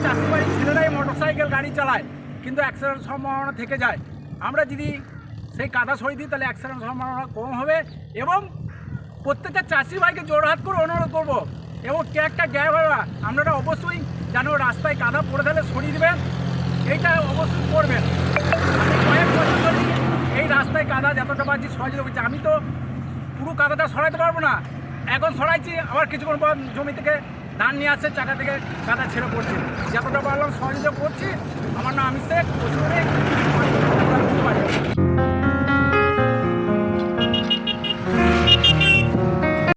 চাষি বাড়ির ছেলেরাই মোটরসাইকেল গাড়ি চালায়, কিন্তু অ্যাক্সিডেন্ট সম্ভাবনা থেকে যায়। আমরা যদি সেই কাদা সরিয়ে দিই তাহলে অ্যাক্সিডেন্ট সম্ভাবনা কম হবে। এবং প্রত্যেকটা চাষি ভাইকে জোরহাত করে অনুরোধ করবো, এবং ট্রাক্টর ড্রাইভাররা আপনারা অবশ্যই যেন রাস্তায় কাদা পড়ে থাকলে সরিয়ে দেবেন, এইটা অবশ্যই করবেন। আমি কয়েক বছর ধরে এই রাস্তায় কাদা যতটা পারছি সহযোগিতা করছি। আমি তো পুরো কাদাটা সরাইতে পারবো না, এখন সরাইছি, আবার কিছুক্ষণ পর জমি থেকে ধান নিয়ে আসছে, চাকা থেকে কাদা ছেড়ে পড়ছে। যতটা পারলাম সহযোগিতা করছি। আমার নাম আমি শেখ।